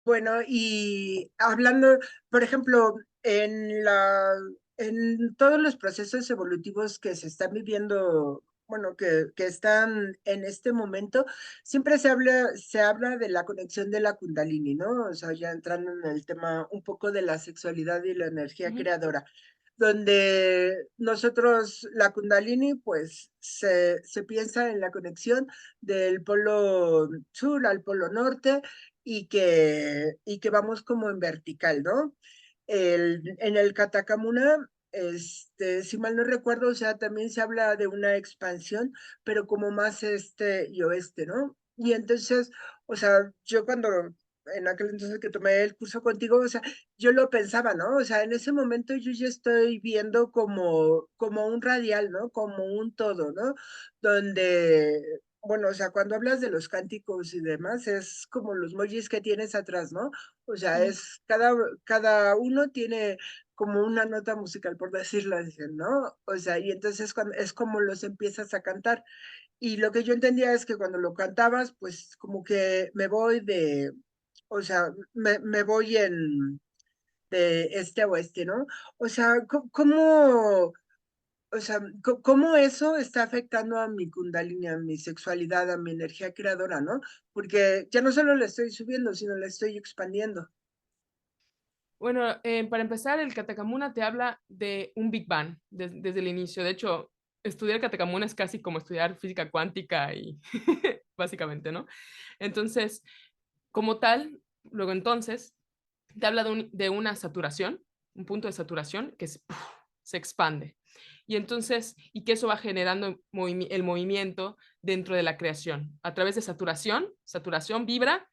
Bueno, y hablando, por ejemplo, en todos los procesos evolutivos que se están viviendo, bueno, que están en este momento, siempre se habla de la conexión de la Kundalini, ¿no? O sea, ya entrando en el tema un poco de la sexualidad y la energía Ujú. creadora, donde nosotros, la Kundalini, pues se piensa en la conexión del polo sur al polo norte y que vamos como en vertical, ¿no? En el Catacamuná, si mal no recuerdo, o sea, también se habla de una expansión, pero como más este y oeste, ¿no? Y entonces, o sea, yo cuando en aquel entonces que tomé el curso contigo, o sea, yo lo pensaba, ¿no? O sea, en ese momento yo ya estoy viendo como un radial, ¿no? Como un todo, ¿no? Donde bueno, o sea, cuando hablas de los cánticos y demás, es como los mollis que tienes atrás, ¿no? O sea, Ujú. es cada uno tiene como una nota musical, por decirlo así, ¿no? O sea, y entonces cuando es como los empiezas a cantar. Y lo que yo entendía es que cuando lo cantabas, pues como que me voy o sea, me voy de este a oeste, ¿no? O sea, o sea, ¿cómo eso está afectando a mi kundalini, a mi sexualidad, a mi energía creadora, no? Porque ya no solo la estoy subiendo, sino la estoy expandiendo. Bueno, para empezar, el Catacamuna te habla de un Big Bang desde el inicio. De hecho, estudiar Catacamuna es casi como estudiar física cuántica y básicamente, ¿no? Entonces, como tal, luego entonces, te habla de una saturación, un punto de saturación que se expande. Y entonces, y que eso va generando el movimiento dentro de la creación. A través de saturación, saturación vibra,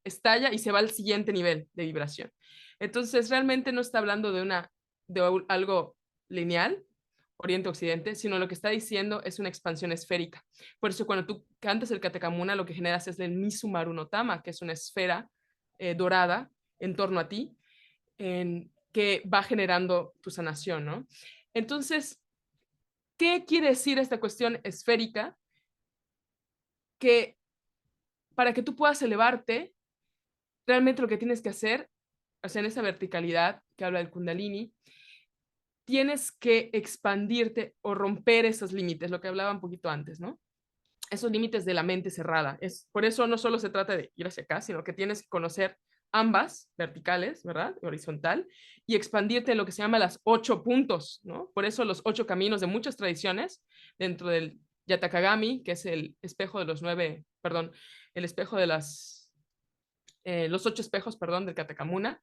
estalla y se va al siguiente nivel de vibración. Entonces, realmente no está hablando de algo lineal, oriente-occidente, sino lo que está diciendo es una expansión esférica. Por eso cuando tú cantas el Katakамуна, lo que generas es el Misumaru no Tama, que es una esfera dorada en torno a ti, que va generando tu sanación, ¿no? Entonces, ¿qué quiere decir esta cuestión esférica? Que para que tú puedas elevarte, realmente lo que tienes que hacer, o sea, en esa verticalidad que habla del Kundalini, tienes que expandirte o romper esos límites, lo que hablaba un poquito antes, ¿no? Esos límites de la mente cerrada. Por eso no solo se trata de ir hacia acá, sino que tienes que conocer ambas verticales, ¿verdad? Horizontal, y expandirte en lo que se llama las 8 puntos, ¿no? Por eso los 8 caminos de muchas tradiciones, dentro del Yatakagami, que es el espejo de los 9, perdón, el espejo de los 8 espejos, perdón, del Katakamuna,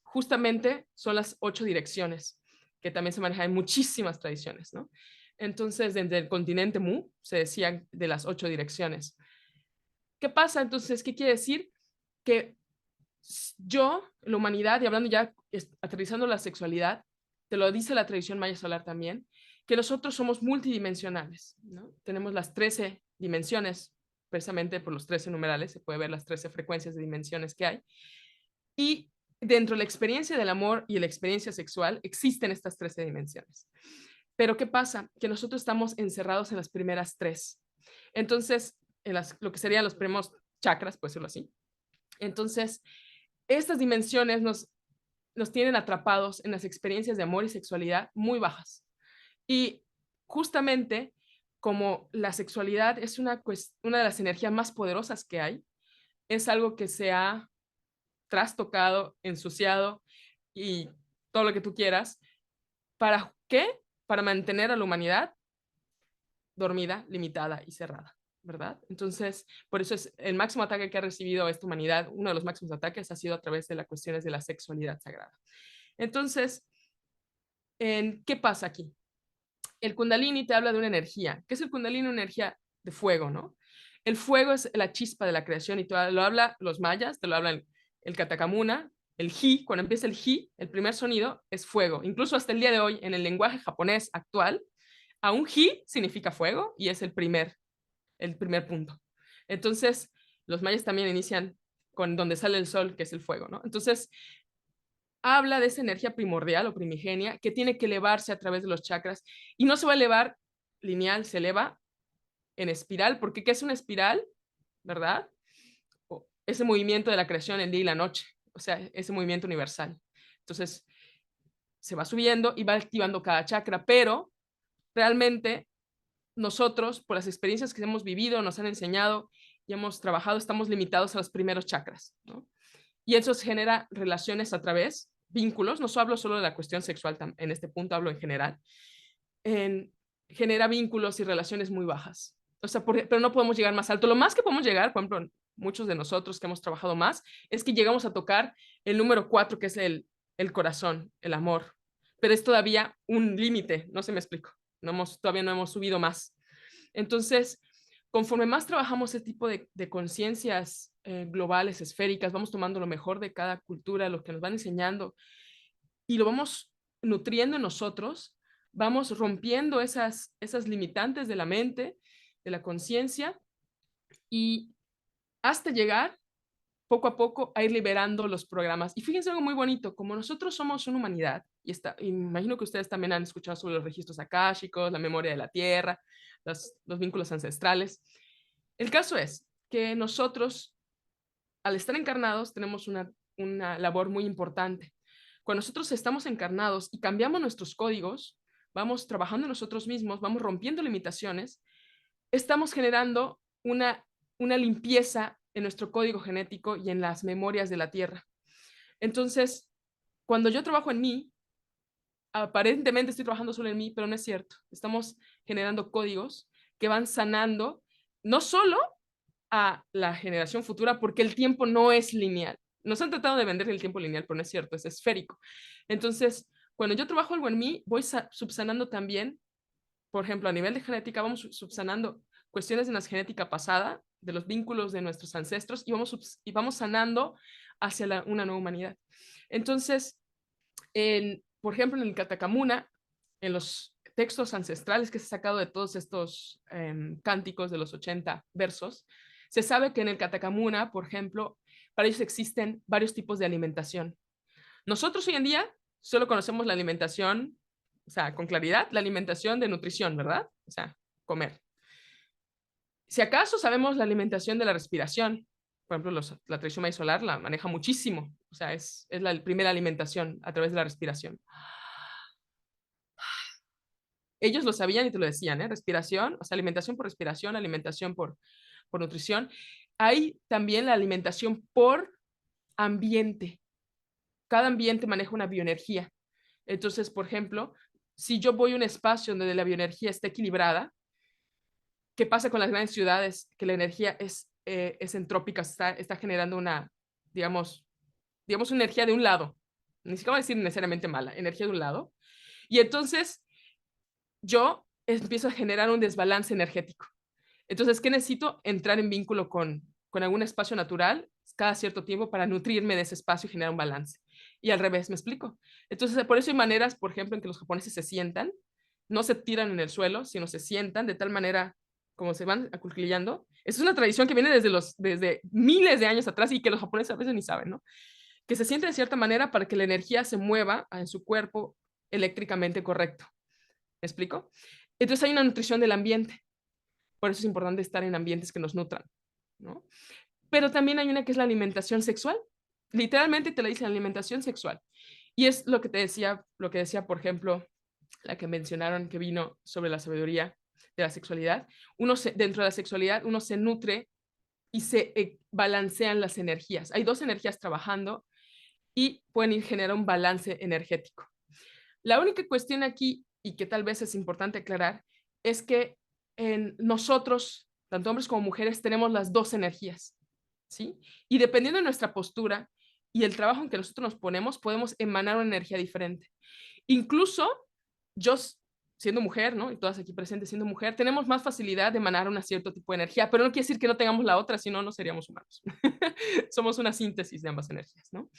justamente son las 8 direcciones, que también se manejan en muchísimas tradiciones, ¿no? Entonces, desde el continente Mu se decía de las 8 direcciones. ¿Qué pasa entonces? ¿Qué quiere decir? Que yo, la humanidad, y hablando ya, aterrizando la sexualidad, te lo dice la tradición maya solar también, que nosotros somos multidimensionales, ¿no? Tenemos las 13 dimensiones, precisamente por los 13 numerales, se puede ver las 13 frecuencias de dimensiones que hay, y dentro de la experiencia del amor y la experiencia sexual existen estas 13 dimensiones. Pero ¿qué pasa? Que nosotros estamos encerrados en las primeras tres. Entonces, lo que serían los primeros chakras, por decirlo así. Entonces, estas dimensiones nos tienen atrapados en las experiencias de amor y sexualidad muy bajas. Y justamente como la sexualidad es una de las energías más poderosas que hay, es algo que se ha trastocado, ensuciado y todo lo que tú quieras. ¿Para qué? Para mantener a la humanidad dormida, limitada y cerrada, ¿verdad? Entonces, por eso es el máximo ataque que ha recibido esta humanidad, uno de los máximos ataques ha sido a través de las cuestiones de la sexualidad sagrada. Entonces, ¿qué pasa aquí? El Kundalini te habla de una energía. ¿Qué es el Kundalini? Una energía de fuego, ¿no? El fuego es la chispa de la creación y lo habla los mayas, te lo hablan el Katakamuna, el Ji, cuando empieza el Ji, el primer sonido es fuego. Incluso hasta el día de hoy, en el lenguaje japonés actual, aún Ji significa fuego y es el primer punto. Entonces, los mayas también inician con donde sale el sol, que es el fuego, ¿no? Entonces, habla de esa energía primordial o primigenia que tiene que elevarse a través de los chakras y no se va a elevar lineal, se eleva en espiral, porque ¿qué es una espiral? ¿Verdad? ese movimiento de la creación, el día y la noche, o sea, ese movimiento universal. Entonces, se va subiendo y va activando cada chakra, pero realmente nosotros, por las experiencias que hemos vivido, nos han enseñado y hemos trabajado, estamos limitados a los primeros chakras, ¿no? Y eso genera relaciones a través, vínculos, no hablo solo de la cuestión sexual, en este punto hablo en general, en, genera vínculos y relaciones muy bajas. O sea, pero no podemos llegar más alto. Lo más que podemos llegar, por ejemplo, muchos de nosotros que hemos trabajado más, es que llegamos a tocar el número 4, que es el corazón, el amor. Pero es todavía un límite, no se me explico. Todavía no hemos subido más. Entonces, conforme más trabajamos ese tipo de conciencias globales, esféricas, vamos tomando lo mejor de cada cultura, lo que nos van enseñando, y lo vamos nutriendo en nosotros, vamos rompiendo esas limitantes de la mente, de la conciencia, y hasta llegar poco a poco a ir liberando los programas. Y fíjense algo muy bonito, como nosotros somos una humanidad, y imagino que ustedes también han escuchado sobre los registros akáshicos, la memoria de la tierra, los vínculos ancestrales. El caso es que nosotros, al estar encarnados, tenemos una labor muy importante. Cuando nosotros estamos encarnados y cambiamos nuestros códigos, vamos trabajando en nosotros mismos, vamos rompiendo limitaciones, estamos generando una limpieza en nuestro código genético y en las memorias de la Tierra. Entonces, cuando yo trabajo en mí, aparentemente estoy trabajando solo en mí, pero no es cierto. Estamos generando códigos que van sanando no solo a la generación futura, porque el tiempo no es lineal. Nos han tratado de vender el tiempo lineal, pero no es cierto, es esférico. Entonces, cuando yo trabajo algo en mí, voy subsanando también, por ejemplo, a nivel de genética, vamos subsanando cuestiones de nuestra genética pasada, de los vínculos de nuestros ancestros, y vamos sanando hacia una nueva humanidad. Entonces, por ejemplo, en el Catakamuna, en los textos ancestrales que se ha sacado de todos estos cánticos de los 80 versos, se sabe que en el Catakamuna, por ejemplo, para ellos existen varios tipos de alimentación. Nosotros hoy en día solo conocemos la alimentación, o sea, con claridad, la alimentación de nutrición, ¿verdad? O sea, comer. Si acaso sabemos la alimentación de la respiración, por ejemplo, la tradición maíz solar la maneja muchísimo, o sea, es la primera alimentación a través de la respiración. Ellos lo sabían y te lo decían, ¿eh? Respiración, o sea, alimentación por respiración, alimentación por nutrición. Hay también la alimentación por ambiente. Cada ambiente maneja una bioenergía. Entonces, por ejemplo, si yo voy a un espacio donde la bioenergía está equilibrada, ¿qué pasa con las grandes ciudades? Que la energía es entrópica, está generando digamos, una energía de un lado. Ni siquiera voy a decir necesariamente mala, energía de un lado. Y entonces yo empiezo a generar un desbalance energético. Entonces, ¿qué necesito? Entrar en vínculo con algún espacio natural cada cierto tiempo para nutrirme de ese espacio y generar un balance. Y al revés, ¿me explico? Entonces, por eso hay maneras, por ejemplo, en que los japoneses se sientan, no se tiran en el suelo, sino se sientan de tal manera como se van acuclillando. Es una tradición que viene desde miles de años atrás y que los japoneses a veces ni saben, ¿no? Que se sienten de cierta manera para que la energía se mueva en su cuerpo eléctricamente correcto. ¿Me explico? Entonces hay una nutrición del ambiente. Por eso es importante estar en ambientes que nos nutran, ¿no? Pero también hay una que es la alimentación sexual. Literalmente te la dicen alimentación sexual. Y es lo que te decía, por ejemplo, la que mencionaron que vino sobre la sabiduría de la sexualidad. Dentro de la sexualidad uno se nutre y se balancean las energías. Hay dos energías trabajando y pueden generar un balance energético. La única cuestión aquí, y que tal vez es importante aclarar, es que en nosotros, tanto hombres como mujeres, tenemos las dos energías, ¿sí? Y dependiendo de nuestra postura y el trabajo en que nosotros nos ponemos, podemos emanar una energía diferente. Incluso yo, siendo mujer, ¿no? Y todas aquí presentes siendo mujer, tenemos más facilidad de emanar un cierto tipo de energía, pero no quiere decir que no tengamos la otra, si no, no seríamos humanos. Somos una síntesis de ambas energías, ¿no?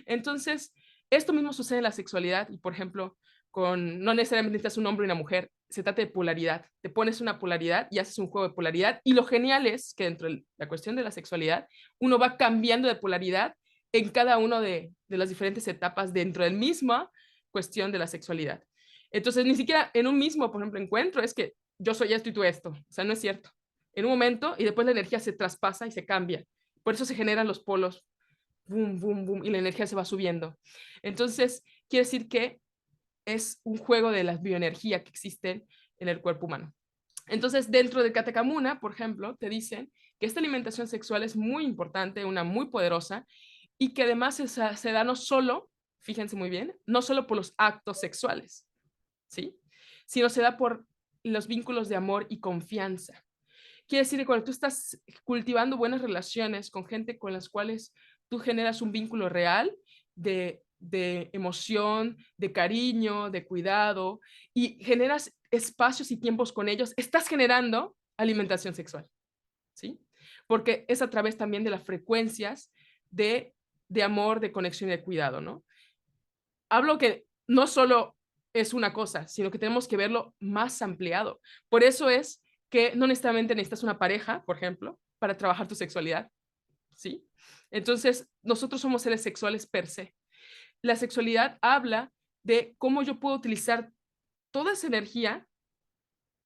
Entonces, esto mismo sucede en la sexualidad y, por ejemplo, no necesariamente necesitas un hombre y una mujer, se trata de polaridad. Te pones una polaridad y haces un juego de polaridad. Y lo genial es que dentro de la cuestión de la sexualidad, uno va cambiando de polaridad en cada una de las diferentes etapas dentro del misma cuestión de la sexualidad. Entonces, ni siquiera en un mismo, por ejemplo, encuentro es que yo soy esto y tú esto. O sea, no es cierto. En un momento y después la energía se traspasa y se cambia. Por eso se generan los polos, boom, boom, boom, y la energía se va subiendo. Entonces, quiere decir que es un juego de la bioenergía que existe en el cuerpo humano. Entonces, dentro de Katekamuna, por ejemplo, te dicen que esta alimentación sexual es muy importante, una muy poderosa, y que además se da no solo, fíjense muy bien, no solo por los actos sexuales, ¿sí? Sino se da por los vínculos de amor y confianza. Quiere decir que cuando tú estás cultivando buenas relaciones con gente con las cuales tú generas un vínculo real de emoción, de cariño, de cuidado, y generas espacios y tiempos con ellos, estás generando alimentación sexual, ¿sí? Porque es a través también de las frecuencias de, de amor, de conexión y de cuidado, ¿no? Hablo que no solo es una cosa, sino que tenemos que verlo más ampliado. Por eso es que no necesariamente necesitas una pareja, por ejemplo, para trabajar tu sexualidad, ¿sí? Entonces, nosotros somos seres sexuales per se. La sexualidad habla de cómo yo puedo utilizar toda esa energía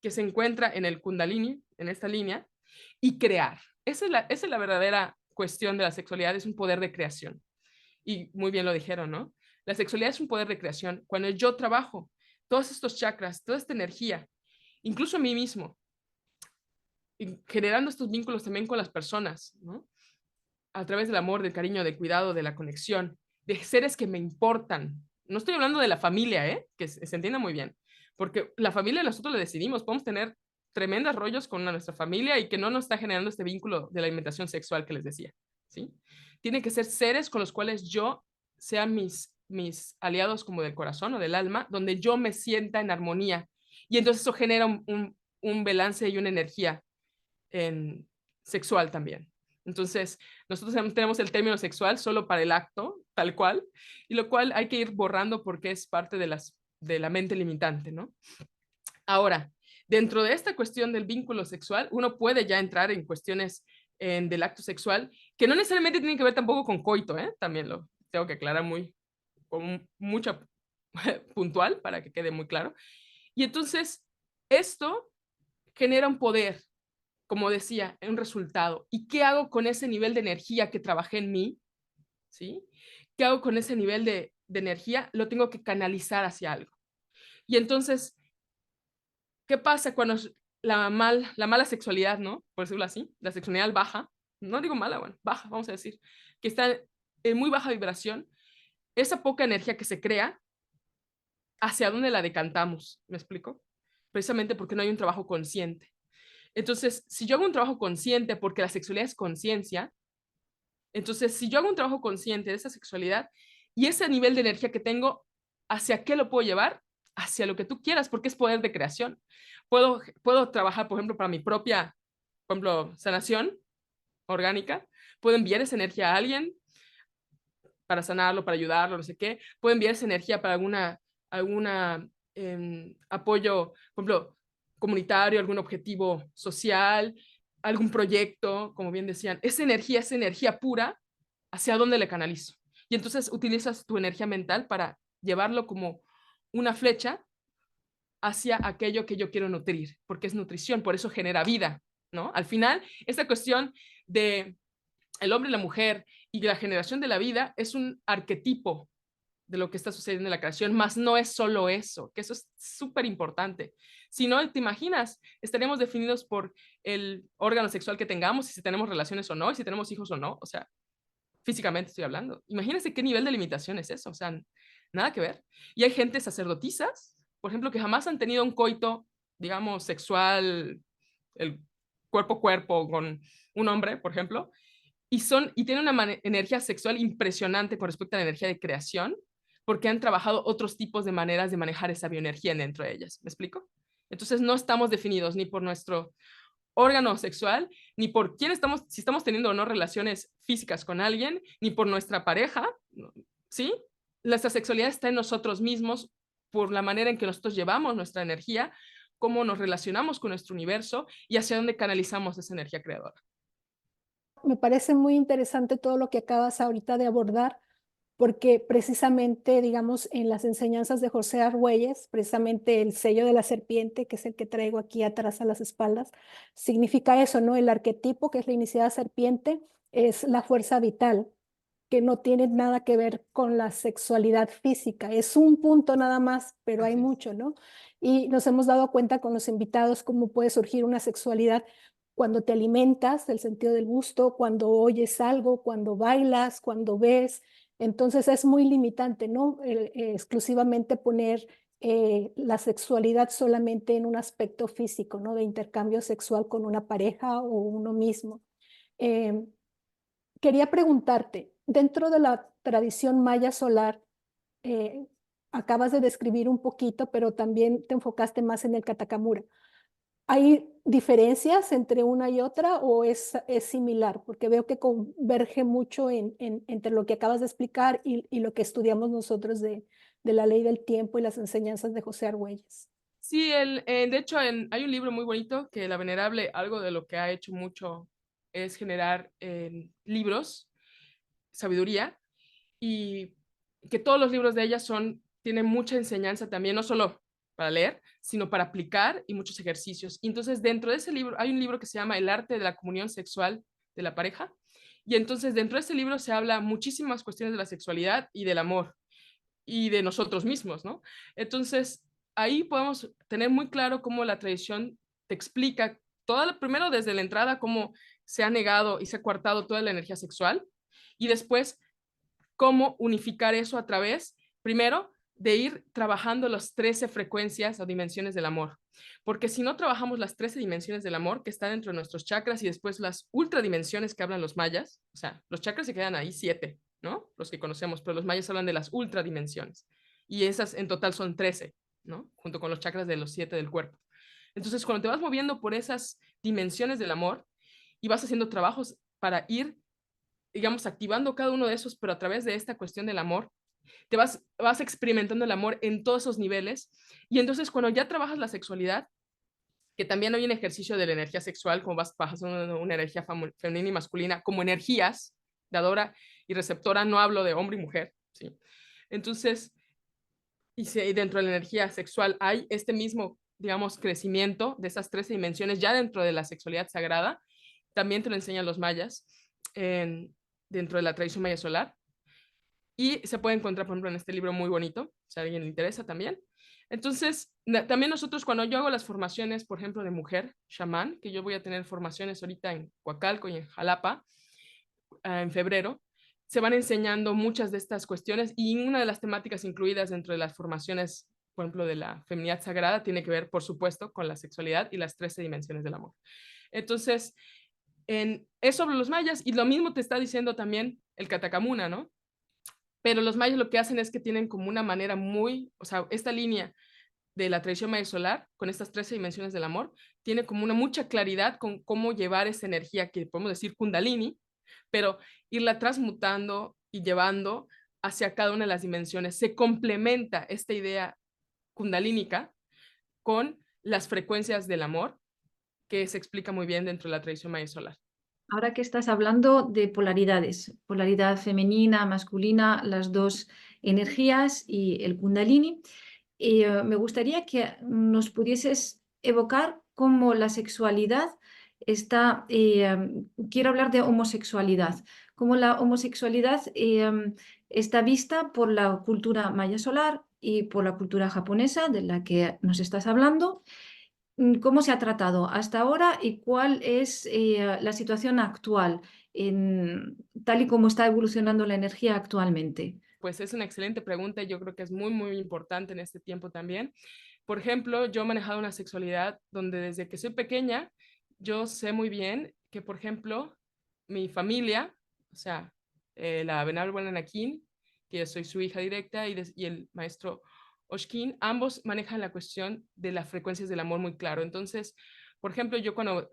que se encuentra en el Kundalini, en esta línea, y crear. Esa es la verdadera cuestión de la sexualidad, es un poder de creación. Y muy bien lo dijeron, ¿no? La sexualidad es un poder de creación. Cuando yo trabajo todos estos chakras, toda esta energía, incluso a mí mismo, y generando estos vínculos también con las personas, ¿no? A través del amor, del cariño, del cuidado, de la conexión, de seres que me importan. No estoy hablando de la familia, ¿eh? Que se entienda muy bien, porque la familia nosotros le decidimos, podemos tener tremendos rollos con nuestra familia y que no nos está generando este vínculo de la alimentación sexual que les decía, ¿sí? Tienen que ser seres con los cuales yo sean mis aliados como del corazón o del alma, donde yo me sienta en armonía. Y entonces eso genera un balance y una energía en, sexual también. Entonces, nosotros tenemos el término sexual solo para el acto, tal cual, y lo cual hay que ir borrando porque es parte de la mente limitante, ¿no? Ahora, dentro de esta cuestión del vínculo sexual, uno puede ya entrar en cuestiones del acto sexual, que no necesariamente tienen que ver tampoco con coito, ¿eh? También lo tengo que aclarar con mucha puntual para que quede muy claro. Y entonces, esto genera un poder, como decía, un resultado. ¿Y qué hago con ese nivel de energía que trabajé en mí? ¿Sí? ¿Qué hago con ese nivel de energía? Lo tengo que canalizar hacia algo. Y entonces, ¿qué pasa cuando la mala sexualidad, ¿no? Por decirlo así, la sexualidad baja, no digo mala, bueno, baja, vamos a decir, que está en muy baja vibración, esa poca energía que se crea, ¿hacia dónde la decantamos? ¿Me explico? Precisamente porque no hay un trabajo consciente. Entonces, si yo hago un trabajo consciente, porque la sexualidad es conciencia, entonces, si yo hago un trabajo consciente de esa sexualidad y ese nivel de energía que tengo, ¿hacia qué lo puedo llevar? Hacia lo que tú quieras, porque es poder de creación. Puedo trabajar, por ejemplo, para mi propia, por ejemplo, sanación orgánica. Puedo enviar esa energía a alguien para sanarlo, para ayudarlo, no sé qué. Puedo enviar esa energía para alguna apoyo, por ejemplo, comunitario, algún objetivo social, algún proyecto, como bien decían. Esa energía pura, ¿hacia dónde le canalizo? Y entonces utilizas tu energía mental para llevarlo como una flecha hacia aquello que yo quiero nutrir, porque es nutrición, por eso genera vida, ¿no? Al final, esta cuestión de el hombre y la mujer y la generación de la vida es un arquetipo de lo que está sucediendo en la creación, más no es solo eso, que eso es súper importante. Si no, te imaginas, estaríamos definidos por el órgano sexual que tengamos, y si tenemos relaciones o no, y si tenemos hijos o no, o sea, físicamente estoy hablando. Imagínense qué nivel de limitación es eso, o sea, nada que ver. Y hay gente sacerdotisas, por ejemplo, que jamás han tenido un coito, digamos, sexual, el cuerpo a cuerpo con un hombre, por ejemplo, y tienen una energía sexual impresionante con respecto a la energía de creación, porque han trabajado otros tipos de maneras de manejar esa bioenergía dentro de ellas. ¿Me explico? Entonces no estamos definidos ni por nuestro órgano sexual, ni por quién estamos, si estamos teniendo o no relaciones físicas con alguien, ni por nuestra pareja, ¿sí? Nuestra sexualidad está en nosotros mismos por la manera en que nosotros llevamos nuestra energía, cómo nos relacionamos con nuestro universo y hacia dónde canalizamos esa energía creadora. Me parece muy interesante todo lo que acabas ahorita de abordar, porque precisamente, digamos, en las enseñanzas de José Argüelles, precisamente el sello de la serpiente, que es el que traigo aquí atrás a las espaldas, significa eso, ¿no? El arquetipo, que es la iniciada serpiente, es la fuerza vital, que no tiene nada que ver con la sexualidad física. Es un punto nada más, pero hay Así es. mucho, ¿no? Y nos hemos dado cuenta con los invitados cómo puede surgir una sexualidad cuando te alimentas, el sentido del gusto, cuando oyes algo, cuando bailas, cuando ves. Entonces es muy limitante, ¿no? Exclusivamente poner la sexualidad solamente en un aspecto físico, ¿no? De intercambio sexual con una pareja o uno mismo. Eh, Quería preguntarte, dentro de la tradición maya solar, eh, acabas de describir un poquito, pero también te enfocaste más en el Catacamura. ¿Hay diferencias entre una y otra o es similar? Porque veo que converge mucho entre lo que acabas de explicar y lo que estudiamos nosotros de la ley del tiempo y las enseñanzas de José Argüelles. Sí, de hecho hay un libro muy bonito que la Venerable, algo de lo que ha hecho mucho es generar libros, sabiduría, y que todos los libros de ella tienen mucha enseñanza también, no solo para leer, sino para aplicar y muchos ejercicios. Y entonces dentro de ese libro hay un libro que se llama El arte de la comunión sexual de la pareja, y entonces dentro de ese libro se habla muchísimas cuestiones de la sexualidad y del amor y de nosotros mismos, ¿no? Entonces, ahí podemos tener muy claro cómo la tradición te explica primero desde la entrada, cómo se ha negado y se ha coartado toda la energía sexual, y después cómo unificar eso a través, primero, de ir trabajando las 13 frecuencias o dimensiones del amor. Porque si no trabajamos las 13 dimensiones del amor que están dentro de nuestros chakras y después las ultradimensiones que hablan los mayas, o sea, los chakras se quedan ahí 7, ¿no? Los que conocemos, pero los mayas hablan de las ultradimensiones. Y esas en total son 13, ¿no? Junto con los chakras de los 7 del cuerpo. Entonces, cuando te vas moviendo por esas dimensiones del amor y vas haciendo trabajos para ir, digamos, activando cada uno de esos, pero a través de esta cuestión del amor, vas experimentando el amor en todos esos niveles. Y entonces cuando ya trabajas la sexualidad, que también hay un ejercicio de la energía sexual, como vas pasando una energía femenina y masculina, como energías, dadora y receptora, no hablo de hombre y mujer, ¿sí? Entonces, y dentro de la energía sexual hay este mismo, digamos, crecimiento de esas 13 dimensiones ya dentro de la sexualidad sagrada, también te lo enseñan los mayas dentro de la tradición maya solar. Y se puede encontrar, por ejemplo, en este libro muy bonito, si a alguien le interesa también. Entonces, también nosotros cuando yo hago las formaciones, por ejemplo, de mujer, chamán, que yo voy a tener formaciones ahorita en Coacalco y en Jalapa, en febrero, se van enseñando muchas de estas cuestiones y una de las temáticas incluidas dentro de las formaciones, por ejemplo, de la feminidad sagrada, tiene que ver, por supuesto, con la sexualidad y las 13 dimensiones del amor. Entonces, es sobre los mayas y lo mismo te está diciendo también el Catacamuna, ¿no? Pero los mayas lo que hacen es que tienen como una manera muy, o sea, esta línea de la tradición maya solar, con estas 13 dimensiones del amor, tiene como una mucha claridad con cómo llevar esa energía que podemos decir kundalini, pero irla transmutando y llevando hacia cada una de las dimensiones. Se complementa esta idea kundalínica con las frecuencias del amor, que se explica muy bien dentro de la tradición maya solar. Ahora que estás hablando de polaridades, polaridad femenina, masculina, las dos energías y el kundalini, me gustaría que nos pudieses evocar cómo la sexualidad está, quiero hablar de homosexualidad, cómo la homosexualidad está vista por la cultura maya solar y por la cultura japonesa de la que nos estás hablando. ¿Cómo se ha tratado hasta ahora y cuál es la situación actual, tal y como está evolucionando la energía actualmente? Pues es una excelente pregunta y yo creo que es muy, muy importante en este tiempo también. Por ejemplo, yo he manejado una sexualidad donde desde que soy pequeña, yo sé muy bien que, por ejemplo, mi familia, o sea, la Venerable Buenanakin, que yo soy su hija directa, y el maestro Oshkin, ambos manejan la cuestión de las frecuencias del amor muy claro. Entonces, por ejemplo, yo cuando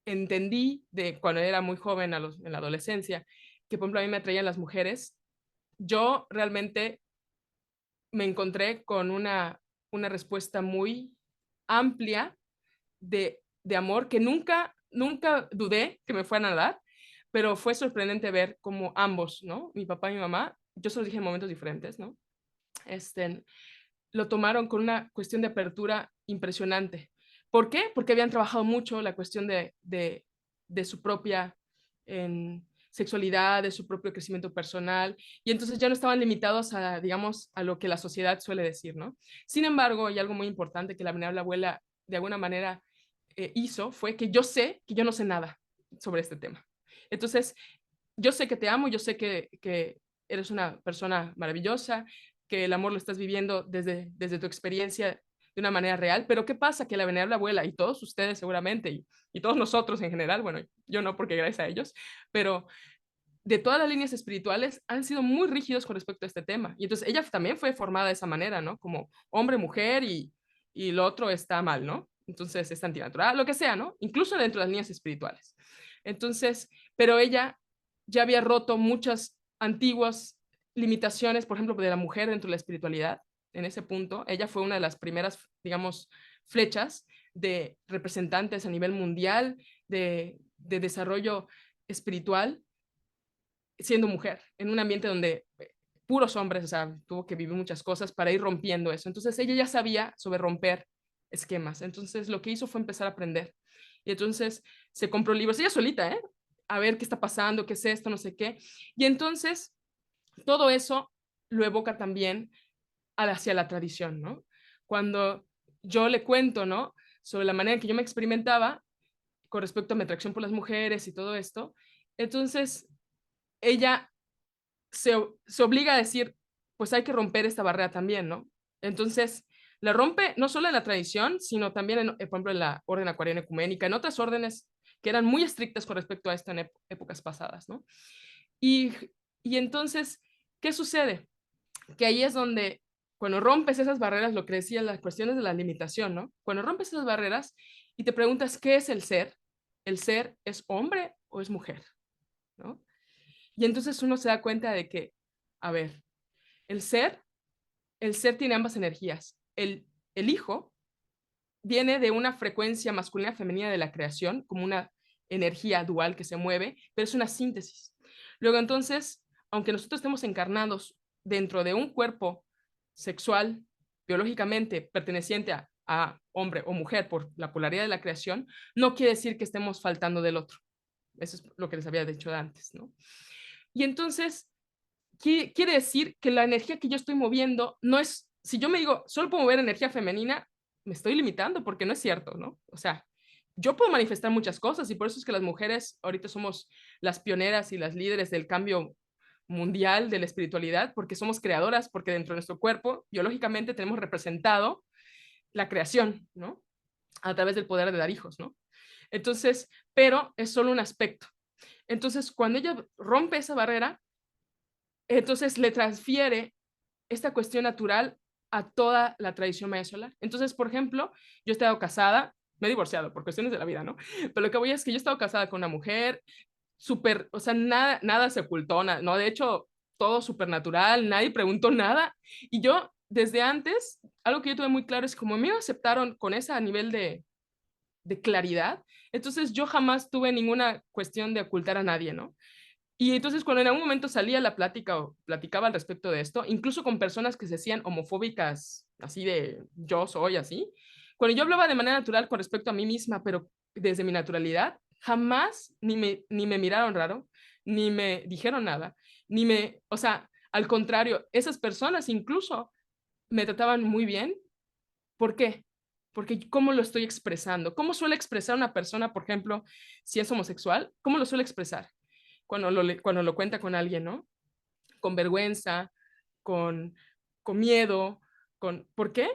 entendí de cuando era muy joven, en la adolescencia, que por ejemplo a mí me atraían las mujeres, yo realmente me encontré con una respuesta muy amplia de amor que nunca dudé que me fueran a dar, pero fue sorprendente ver cómo ambos, ¿no? Mi papá y mi mamá, yo se los dije en momentos diferentes, ¿no? Lo tomaron con una cuestión de apertura impresionante. ¿Por qué? Porque habían trabajado mucho la cuestión de su propia sexualidad, de su propio crecimiento personal, y entonces ya no estaban limitados a, digamos, a lo que la sociedad suele decir, ¿no? Sin embargo, hay algo muy importante que la venerable abuela de alguna manera hizo, fue que yo sé que yo no sé nada sobre este tema. Entonces, yo sé que te amo, yo sé que eres una persona maravillosa, que el amor lo estás viviendo desde tu experiencia de una manera real, pero ¿qué pasa? Que la venerable abuela y todos ustedes seguramente, y todos nosotros en general, bueno, yo no porque gracias a ellos, pero de todas las líneas espirituales han sido muy rígidos con respecto a este tema. Y entonces ella también fue formada de esa manera, ¿no? Como hombre, mujer y lo otro está mal, ¿no? Entonces es antinatural, lo que sea, ¿no? Incluso dentro de las líneas espirituales. Entonces, pero ella ya había roto muchas antiguas limitaciones, por ejemplo, de la mujer dentro de la espiritualidad. En ese punto, ella fue una de las primeras, digamos, flechas de representantes a nivel mundial de desarrollo espiritual siendo mujer, en un ambiente donde puros hombres, o sea, tuvo que vivir muchas cosas para ir rompiendo eso. Entonces ella ya sabía sobre romper esquemas. Entonces lo que hizo fue empezar a aprender. Y entonces se compró libros, ella solita, ¿eh? A ver qué está pasando, qué es esto, no sé qué. Y entonces todo eso lo evoca también hacia la tradición, ¿no? Cuando yo le cuento, ¿no? Sobre la manera en que yo me experimentaba con respecto a mi atracción por las mujeres y todo esto, entonces ella se obliga a decir, pues hay que romper esta barrera también, ¿no? Entonces, la rompe no solo en la tradición, sino también, por ejemplo, en la orden acuariana ecuménica, en otras órdenes que eran muy estrictas con respecto a esto en épocas pasadas, ¿no? Y, y entonces, ¿qué sucede? Que ahí es donde, cuando rompes esas barreras, lo que decía, las cuestiones de la limitación, ¿no? Cuando rompes esas barreras y te preguntas, ¿qué es el ser es hombre o es mujer, ¿no? Y entonces uno se da cuenta de que, a ver, el ser, el ser tiene ambas energías. El hijo viene de una frecuencia masculina femenina de la creación, como una energía dual que se mueve, pero es una síntesis. Luego entonces, aunque nosotros estemos encarnados dentro de un cuerpo sexual, biológicamente perteneciente a hombre o mujer por la polaridad de la creación, no quiere decir que estemos faltando del otro. Eso es lo que les había dicho antes, ¿no? Y entonces, quiere decir que la energía que yo estoy moviendo no es, si yo me digo, solo puedo mover energía femenina, me estoy limitando porque no es cierto, ¿no? O sea, yo puedo manifestar muchas cosas y por eso es que las mujeres ahorita somos las pioneras y las líderes del cambio mundial de la espiritualidad, porque somos creadoras, porque dentro de nuestro cuerpo, biológicamente, tenemos representado la creación, ¿no? A través del poder de dar hijos, ¿no? Entonces, pero es solo un aspecto. Entonces, cuando ella rompe esa barrera, entonces le transfiere esta cuestión natural a toda la tradición maya solar. Entonces, por ejemplo, yo he estado casada, me he divorciado por cuestiones de la vida, ¿no? Pero lo que voy es que yo he estado casada con una mujer súper, o sea, nada se ocultó, no, de hecho, todo súper natural, nadie preguntó nada. Y yo, desde antes, algo que yo tuve muy claro es como me aceptaron con ese nivel de claridad, entonces yo jamás tuve ninguna cuestión de ocultar a nadie, ¿no? Y entonces cuando en algún momento salía la plática o platicaba al respecto de esto, incluso con personas que se decían homofóbicas, así de yo soy así, cuando yo hablaba de manera natural con respecto a mí misma, pero desde mi naturalidad, jamás ni me miraron raro, ni me dijeron nada, o sea, al contrario, esas personas incluso me trataban muy bien. ¿Por qué? Porque cómo lo estoy expresando, cómo suele expresar una persona, por ejemplo, si es homosexual, cómo lo suele expresar cuando lo cuenta con alguien, ¿no? Con vergüenza, con, con miedo, ¿por qué?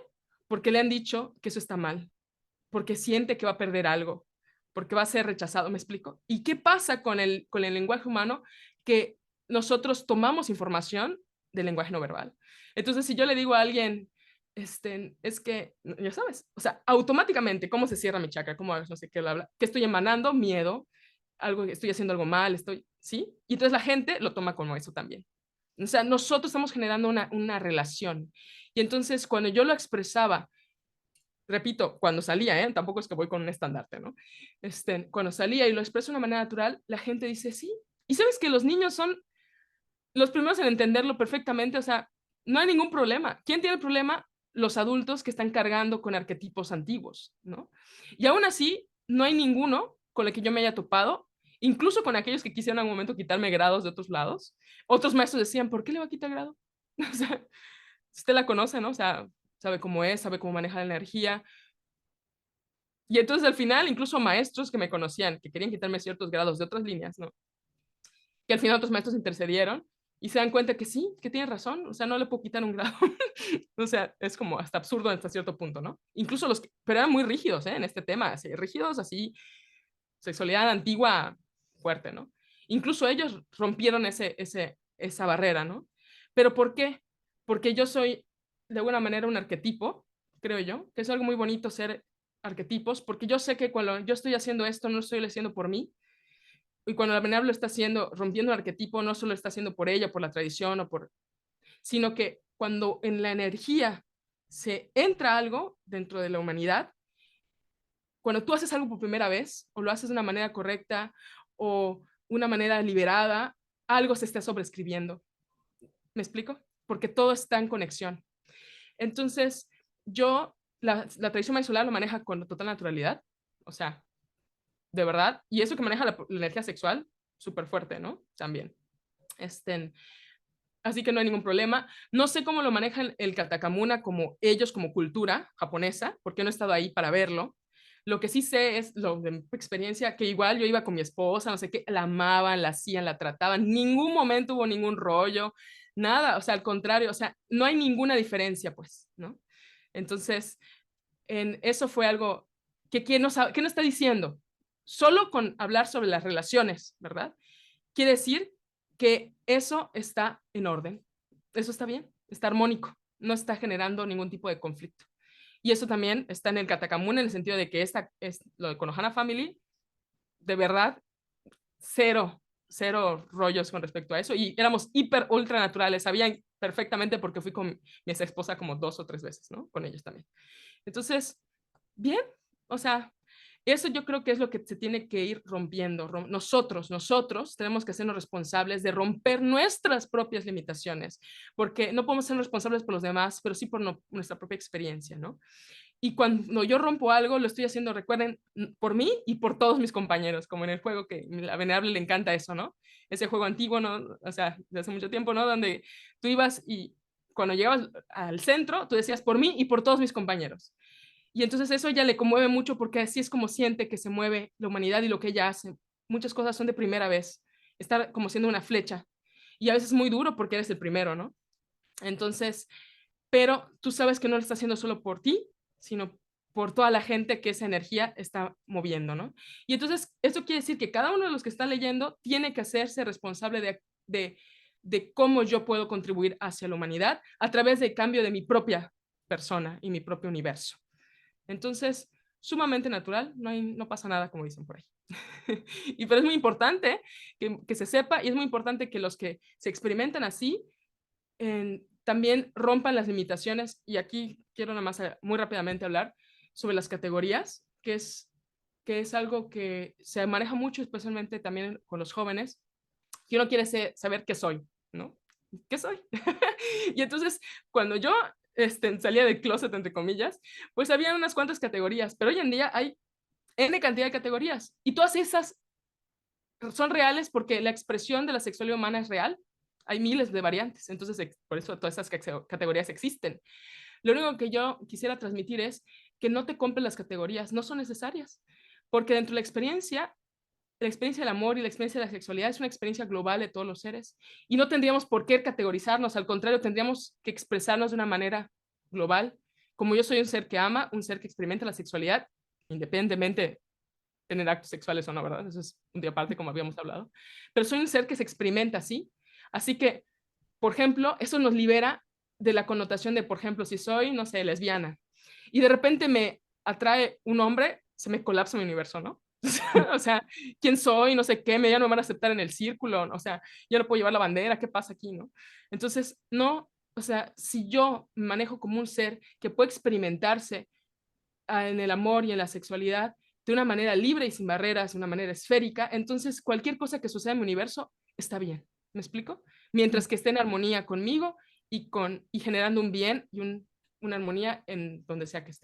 Porque le han dicho que eso está mal, porque siente que va a perder algo, porque va a ser rechazado, ¿me explico? ¿Y qué pasa con el lenguaje humano? Que nosotros tomamos información del lenguaje no verbal. Entonces, si yo le digo a alguien, es que, ya sabes, o sea, automáticamente, ¿cómo se cierra mi chakra? ¿Cómo no sé qué habla? Que estoy emanando miedo, estoy haciendo algo mal, ¿sí? Y entonces la gente lo toma como eso también. O sea, nosotros estamos generando una relación. Y entonces, cuando yo lo expresaba, repito, cuando salía, tampoco es que voy con un estandarte, ¿no? Cuando salía y lo expreso de una manera natural, la gente dice sí. Y sabes que los niños son los primeros en entenderlo perfectamente, o sea, no hay ningún problema. ¿Quién tiene el problema? Los adultos que están cargando con arquetipos antiguos, ¿no? Y aún así, no hay ninguno con la que yo me haya topado, incluso con aquellos que quisieron en algún momento quitarme grados de otros lados, otros maestros decían, ¿por qué le va a quitar grado? O sea, usted la conoce, ¿no? O sea, sabe cómo es, sabe cómo maneja la energía. Y entonces al final, incluso maestros que me conocían, que querían quitarme ciertos grados de otras líneas, ¿no? Que al final otros maestros intercedieron y se dan cuenta que sí, que tienen razón, o sea, no le puedo quitar un grado. O sea, es como hasta absurdo hasta cierto punto, ¿no? Incluso los que, pero eran muy rígidos, ¿eh? En este tema, así, rígidos así, sexualidad antigua fuerte, ¿no? Incluso ellos rompieron esa barrera, ¿no? ¿Pero por qué? Porque yo soy, de alguna manera, un arquetipo, creo yo, que es algo muy bonito ser arquetipos, porque yo sé que cuando yo estoy haciendo esto, no lo estoy haciendo por mí, y cuando la venerable lo está haciendo, rompiendo el arquetipo, no solo lo está haciendo por ella, por la tradición, sino que cuando en la energía se entra algo dentro de la humanidad, cuando tú haces algo por primera vez, o lo haces de una manera correcta, o una manera liberada, algo se está sobreescribiendo. ¿Me explico? Porque todo está en conexión. Entonces, la tradición maíz solar lo maneja con total naturalidad, o sea, de verdad, y eso que maneja la energía sexual, súper fuerte, ¿no? También. Así que no hay ningún problema. No sé cómo lo manejan el katakамuna como ellos, como cultura japonesa, porque no he estado ahí para verlo. Lo que sí sé es lo de mi experiencia, que igual yo iba con mi esposa, no sé qué, la amaban, la hacían, la trataban, ningún momento hubo ningún rollo, nada, o sea, al contrario, o sea, no hay ninguna diferencia, pues, ¿no? Entonces, eso fue algo que ¿quién no sabe, qué no está diciendo? Solo con hablar sobre las relaciones, ¿verdad? Quiere decir que eso está en orden, eso está bien, está armónico, no está generando ningún tipo de conflicto. Y eso también está en el katakамuna, en el sentido de que esta es lo de Konohana Family, de verdad, cero rollos con respecto a eso. Y éramos hiper ultra naturales, sabían perfectamente porque fui con mi ex esposa como 2 o 3 veces, ¿no? Con ellos también. Entonces, bien, o sea, eso yo creo que es lo que se tiene que ir rompiendo. Nosotros tenemos que sernos responsables de romper nuestras propias limitaciones, porque no podemos ser responsables por los demás, pero sí por nuestra propia experiencia, ¿no? Y cuando yo rompo algo, lo estoy haciendo, recuerden, por mí y por todos mis compañeros, como en el juego que a Venerable le encanta eso, ¿no? Ese juego antiguo, ¿no? O sea, de hace mucho tiempo, ¿no? Donde tú ibas y cuando llegabas al centro, tú decías por mí y por todos mis compañeros. Y entonces eso ya le conmueve mucho porque así es como siente que se mueve la humanidad y lo que ella hace. Muchas cosas son de primera vez, estar como siendo una flecha. Y a veces es muy duro porque eres el primero, ¿no? Entonces, pero tú sabes que no lo está haciendo solo por ti, sino por toda la gente que esa energía está moviendo, ¿no? Y entonces, eso quiere decir que cada uno de los que está leyendo tiene que hacerse responsable de cómo yo puedo contribuir hacia la humanidad a través del cambio de mi propia persona y mi propio universo. Entonces, sumamente natural, no pasa nada, como dicen por ahí. Pero es muy importante que se sepa y es muy importante que los que se experimentan así también rompan las limitaciones. Y aquí quiero nada más muy rápidamente hablar sobre las categorías, que es algo que se maneja mucho, especialmente también con los jóvenes, que uno quiere saber qué soy, ¿no? ¿Qué soy? Y entonces, cuando yo salía del closet, entre comillas, pues había unas cuantas categorías, pero hoy en día hay N cantidad de categorías y todas esas son reales porque la expresión de la sexualidad humana es real. Hay miles de variantes, entonces por eso todas esas categorías existen. Lo único que yo quisiera transmitir es que no te compres las categorías, no son necesarias, porque dentro de la experiencia del amor y la experiencia de la sexualidad es una experiencia global de todos los seres y no tendríamos por qué categorizarnos, al contrario, tendríamos que expresarnos de una manera global. Como yo soy un ser que ama, un ser que experimenta la sexualidad, independientemente de tener actos sexuales o no, ¿verdad? Eso es un día aparte, como habíamos hablado. Pero soy un ser que se experimenta así. Así que, por ejemplo, eso nos libera de la connotación de, por ejemplo, si soy, no sé, lesbiana y de repente me atrae un hombre, se me colapsa mi universo, ¿no? O sea, ¿quién soy? No sé qué, ya no me van a aceptar en el círculo, o sea, ya no puedo llevar la bandera, ¿qué pasa aquí, no? Entonces, no, o sea, si yo me manejo como un ser que puede experimentarse en el amor y en la sexualidad de una manera libre y sin barreras, de una manera esférica, entonces cualquier cosa que suceda en mi universo está bien, ¿me explico? Mientras que esté en armonía conmigo y generando un bien y una armonía en donde sea que esté.